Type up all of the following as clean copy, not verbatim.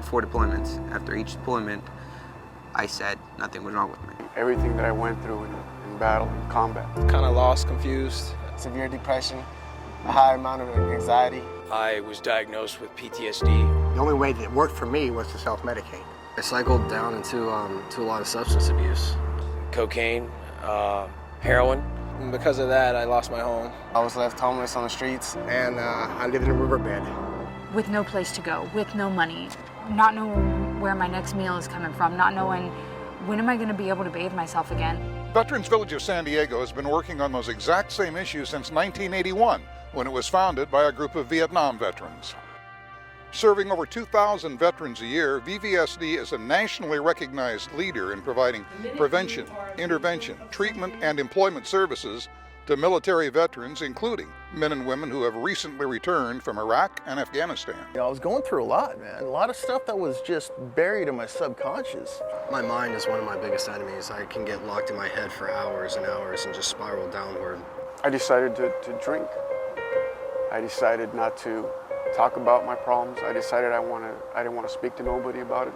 4 deployments. After each deployment, I said nothing was wrong with me. Everything that I went through in battle, in combat. Kind of lost, confused. Severe depression, a high amount of anxiety. I was diagnosed with PTSD. The only way that it worked for me was to self-medicate. I cycled down into to a lot of substance abuse. Cocaine, heroin. And because of that, I lost my home. I was left homeless on the streets. And I lived in a riverbed. With no place to go, with no money, not knowing where my next meal is coming from, not knowing when am I going to be able to bathe myself again. Veterans Village of San Diego has been working on those exact same issues since 1981, when it was founded by a group of Vietnam veterans. Serving over 2,000 veterans a year, VVSD is a nationally recognized leader in providing prevention, intervention, treatment, and employment services to military veterans, including men and women who have recently returned from Iraq and Afghanistan. You know, I was going through a lot, man. A lot of stuff that was just buried in my subconscious. My mind is one of my biggest enemies. I can get locked in my head for hours and hours and just spiral downward. I decided to drink. I decided not to talk about my problems. I decided I didn't want to speak to nobody about it.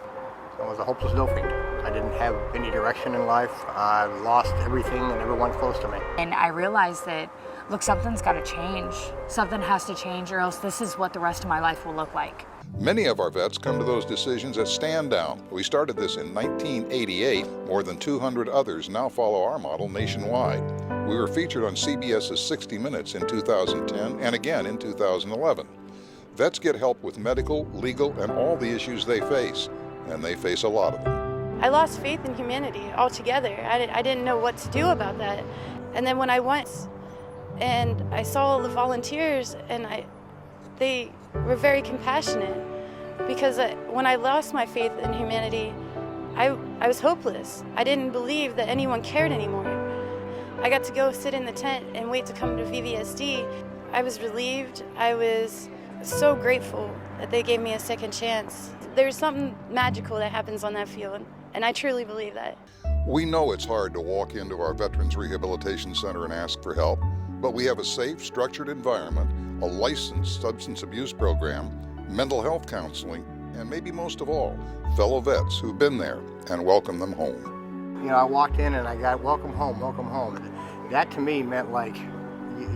I was a hopeless no-fiend. I didn't have any direction in life. I lost everything and everyone close to me. And I realized that, look, something's got to change. Something has to change, or else this is what the rest of my life will look like. Many of our vets come to those decisions at Stand Down. We started this in 1988. More than 200 others now follow our model nationwide. We were featured on CBS's 60 Minutes in 2010 and again in 2011. Vets get help with medical, legal, and all the issues they face, and they face a lot of them. I lost faith in humanity altogether. I didn't know what to do about that. And then when I went and I saw all the volunteers, and they were very compassionate, because when I lost my faith in humanity, I was hopeless. I didn't believe that anyone cared anymore. I got to go sit in the tent and wait to come to VVSD. I was relieved. I was so grateful that they gave me a second chance. There's something magical that happens on that field, and I truly believe that. We know it's hard to walk into our Veterans Rehabilitation Center and ask for help, but we have a safe, structured environment, a licensed substance abuse program, mental health counseling, and maybe most of all, fellow vets who've been there and welcome them home. You know, I walked in and I got welcome home, welcome home. That to me meant like,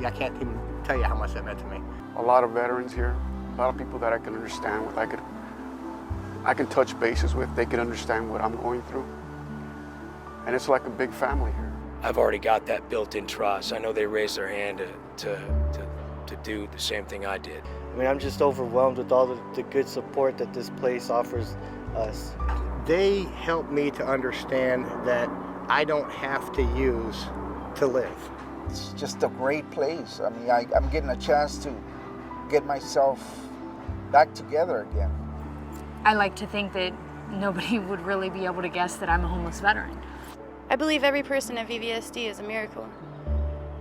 I can't even tell you how much that meant to me. A lot of veterans here, a lot of people that I can understand with, I can touch bases with, they can understand what I'm going through. And it's like a big family here. I've already got that built-in trust. I know they raised their hand to do the same thing I did. I mean, I'm just overwhelmed with all the good support that this place offers us. They helped me to understand that I don't have to use to live. It's just a great place. I mean, I'm getting a chance to get myself back together again. I like to think that nobody would really be able to guess that I'm a homeless veteran. I believe every person at VVSD is a miracle,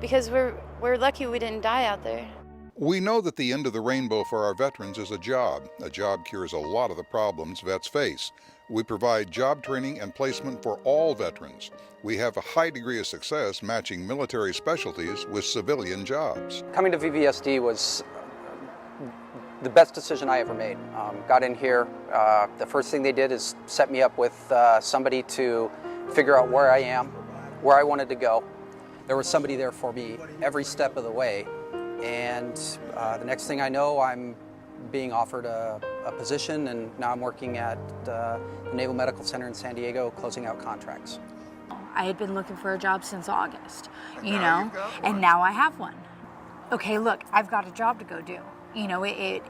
because we're lucky we didn't die out there. We know that the end of the rainbow for our veterans is a job. A job cures a lot of the problems vets face. We provide job training and placement for all veterans. We have a high degree of success matching military specialties with civilian jobs. Coming to VVSD was the best decision I ever made. Got in here, the first thing they did is set me up with somebody to figure out where I am, where I wanted to go. There was somebody there for me every step of the way, and the next thing I know, I'm being offered a position, and now I'm working at the Naval Medical Center in San Diego, closing out contracts. I had been looking for a job since August, you know, and now I have one. Okay, look, I've got a job to go do. You know, it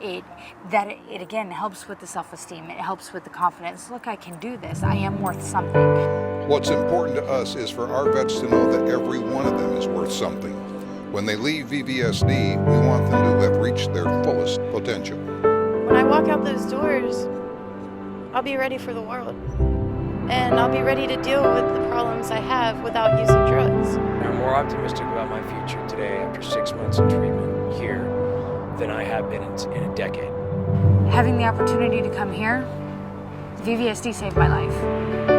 again helps with the self-esteem. It helps with the confidence. Look, I can do this. I am worth something. What's important to us is for our vets to know that every one of them is worth something. When they leave VVSD, we want them to have reached their fullest potential. When I walk out those doors, I'll be ready for the world. And I'll be ready to deal with the problems I have without using drugs. I'm more optimistic about my future today after 6 months of treatment here than I have been in a decade. Having the opportunity to come here, VVSD saved my life.